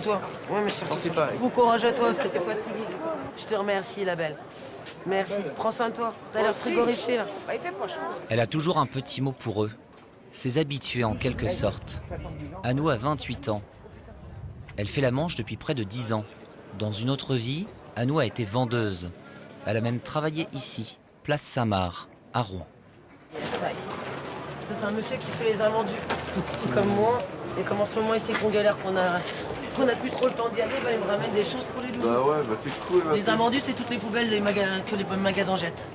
Toi. Ouais, mais surtout toi. Bon courage à toi parce que t'es fatiguée. Je te remercie, la belle. Merci. Prends soin de toi. T'as l'air frigorifiée là. Il fait pas chaud. Elle a toujours un petit mot pour eux. Ses habitués en quelque sorte. Anou a 28 ans. Elle fait la manche depuis près de 10 ans. Dans une autre vie, Anou a été vendeuse. Elle a même travaillé ici, place Saint-Marc, à Rouen. Ça y est. Ça, c'est un monsieur qui fait les invendus. Comme moi. Et comme en ce moment ici qu'on galère, qu'on a plus trop le temps d'y aller, bah, il me ramène des choses pour les loups. Bah ouais, bah c'est cool. Les invendus, c'est toutes les poubelles que les magasins jettent.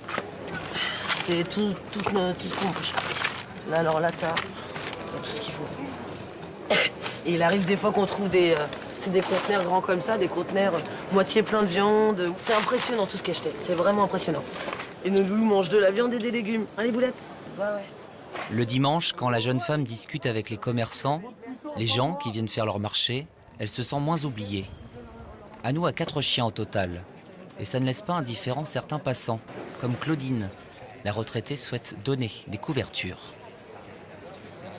C'est tout ce qu'on mange. Là, alors là, t'as tout ce qu'il faut. Et il arrive des fois qu'on trouve c'est des conteneurs grands comme ça, des conteneurs moitié pleins de viande. C'est impressionnant tout ce qui est jeté, c'est vraiment impressionnant. Et nos loups mangent de la viande et des légumes. Hein, les boulettes? Bah ouais. Le dimanche, quand la jeune femme discute avec les commerçants, les gens qui viennent faire leur marché, elle se sent moins oubliée. Anou a 4 chiens au total. Et ça ne laisse pas indifférent certains passants, comme Claudine. La retraitée souhaite donner des couvertures.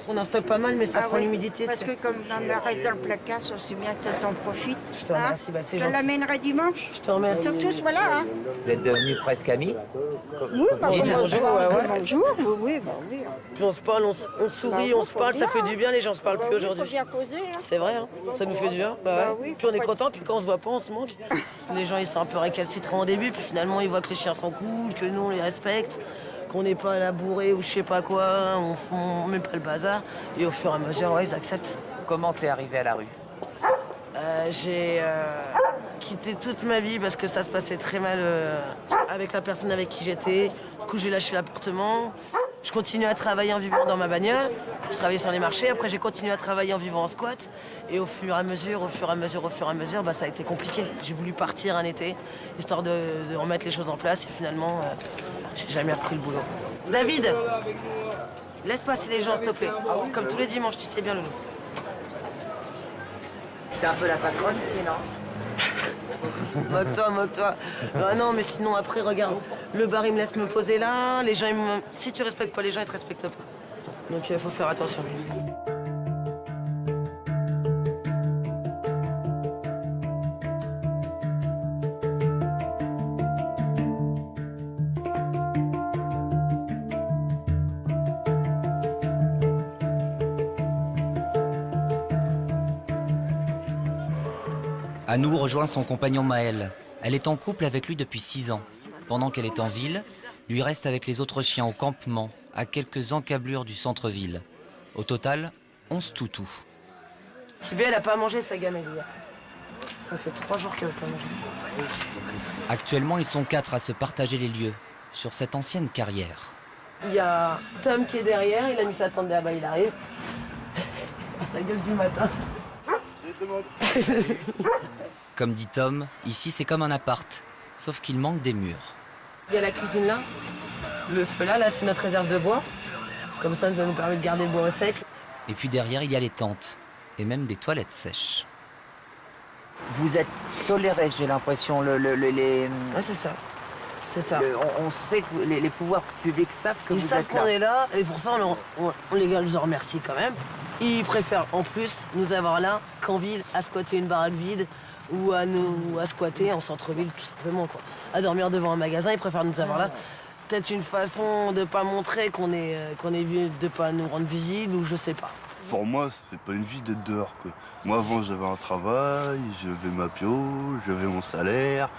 On en stocke pas mal, mais ça prend l'humidité. Parce que comme on la reste dans le placard, c'est bien que tu en profites. Je te remercie, bah, c'est Je gentil. l'amènerai dimanche. Je te remercie. Surtout, voilà. Hein. Vous êtes devenus presque amis? Oui, bah, On dit bonjour, ouais. bonjour, oui, bah oui. Puis on se parle, on sourit, on se parle, ça fait du bien, les gens se parlent plus Il faut aujourd'hui. bien causer. Hein. C'est vrai, hein. Ça nous fait du bien. Bah, Bah ouais. oui, Puis on est faut pas content, puis quand on se voit pas, on se manque. Les gens ils sont un peu récalcitrants au début, puis finalement ils voient que les chiens sont cool, que nous on les respecte, qu'on n'est pas là bourré ou je sais pas quoi, on met pas le bazar. Et au fur et à mesure, ouais, ils acceptent. Comment t'es arrivé à la rue? J'ai quitté toute ma vie parce que ça se passait très mal avec la personne avec qui j'étais. Du coup, j'ai lâché l'appartement. Je continue à travailler en vivant dans ma bagnole. Je travaillais sur les marchés. Après, j'ai continué à travailler en vivant en squat. Et au fur et à mesure, bah, ça a été compliqué. J'ai voulu partir un été, histoire de remettre les choses en place. Et finalement, j'ai jamais repris le boulot. David, laisse passer les gens, s'il te plaît. Comme tous les dimanches, tu sais bien, Loulou. C'est un peu la patronne ici, non? Moque-toi. Ah non, mais sinon, après, regarde, le bar, il me laisse me poser là. Les gens, si tu respectes pas les gens, ils te respectent pas. Donc, il faut faire attention. Anou rejoint son compagnon Maël. Elle est en couple avec lui depuis 6 ans. Pendant qu'elle est en ville, lui reste avec les autres chiens au campement, à quelques encablures du centre-ville. Au total, 11 toutous. Tibé, elle a pas mangé sa gamelle hier. Ça fait 3 jours qu'elle a pas mangé. Actuellement, ils sont 4 à se partager les lieux, sur cette ancienne carrière. Il y a Tom qui est derrière, il a mis sa tente là-bas, il arrive. À sa gueule du matin. Comme dit Tom, ici c'est comme un appart, sauf qu'il manque des murs. Il y a la cuisine là, le feu là c'est notre réserve de bois. Comme ça nous permet de garder le bois au sec. Et puis derrière, il y a les tentes, et même des toilettes sèches. Vous êtes tolérés, j'ai l'impression. Ouais, c'est ça. C'est ça. On sait que les pouvoirs publics savent que Ils vous savent êtes qu'on là. est là, et pour ça, on les gars, je les en remercie quand même. Ils préfèrent en plus nous avoir là qu'en ville, à squatter une baraque vide ou à squatter en centre-ville, tout simplement, quoi. À dormir devant un magasin, ils préfèrent nous avoir là. Peut-être une façon de pas montrer qu'on est vieux, de pas nous rendre visibles, ou je sais pas. Pour moi, c'est pas une vie d'être dehors, quoi. Moi, avant, j'avais un travail, j'avais ma pio, j'avais mon salaire,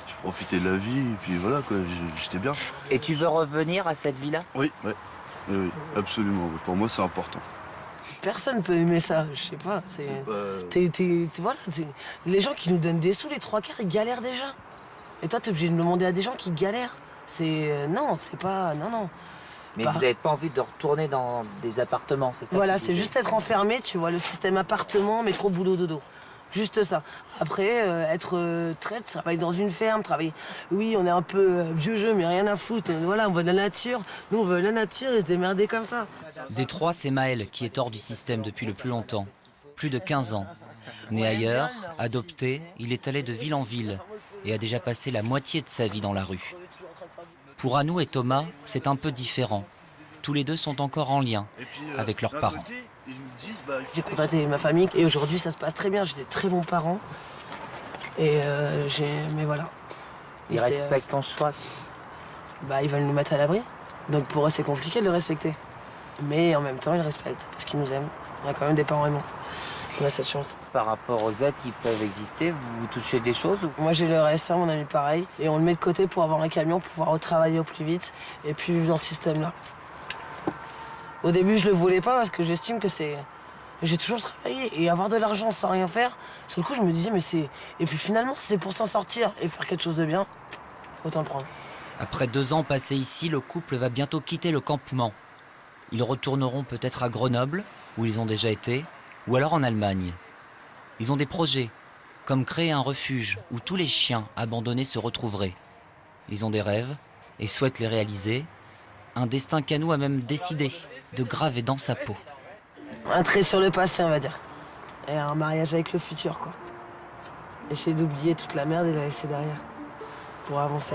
je profitais de la vie, et puis voilà, quoi, j'étais bien. Et tu veux revenir à cette vie-là? Oui, absolument. Oui. Pour moi, c'est important. Personne peut aimer ça, je sais pas. Voilà, les gens qui nous donnent des sous, les 3/4, ils galèrent déjà. Et toi, t'es obligé de demander à des gens qui galèrent. Non, c'est pas... Non. Mais Bah. vous n'avez pas envie de retourner dans des appartements, c'est ça? Voilà, c'est juste être enfermé, tu vois, le système appartement, métro, boulot, dodo. Juste ça. Après, être traître, travailler dans une ferme, travailler... Oui, on est un peu vieux jeu, mais rien à foutre. Voilà, on veut de la nature. Nous, on veut la nature et se démerder comme ça. Des 3, c'est Maël qui est hors du système depuis le plus longtemps. Plus de 15 ans. Né ailleurs, adopté, il est allé de ville en ville et a déjà passé la moitié de sa vie dans la rue. Pour Anou et Thomas, c'est un peu différent. Tous les deux sont encore en lien avec leurs parents. Et je me dis, J'ai contacté ma famille et aujourd'hui ça se passe très bien. J'ai des très bons parents. Et mais voilà. Ils respectent ton choix. Ils veulent nous mettre à l'abri. Donc pour eux c'est compliqué de le respecter. Mais en même temps ils respectent parce qu'ils nous aiment. On a quand même des parents aimants. On a cette chance. Par rapport aux aides qui peuvent exister, vous touchez des choses ou... Moi j'ai le RSA, mon ami pareil. Et on le met de côté pour avoir un camion, pour pouvoir retravailler au plus vite. Et puis vivre dans ce système-là. Au début je le voulais pas parce que j'estime que c'est... J'ai toujours travaillé et avoir de l'argent sans rien faire, sur le coup je me disais mais c'est... Et puis finalement si c'est pour s'en sortir et faire quelque chose de bien, autant le prendre. Après 2 ans passés ici, le couple va bientôt quitter le campement. Ils retourneront peut-être à Grenoble, où ils ont déjà été, ou alors en Allemagne. Ils ont des projets, comme créer un refuge où tous les chiens abandonnés se retrouveraient. Ils ont des rêves et souhaitent les réaliser. Un destin qu'Anou a même décidé de graver dans sa peau. Un trait sur le passé, on va dire. Et un mariage avec le futur, quoi. Essayer d'oublier toute la merde et la laisser derrière. Pour avancer.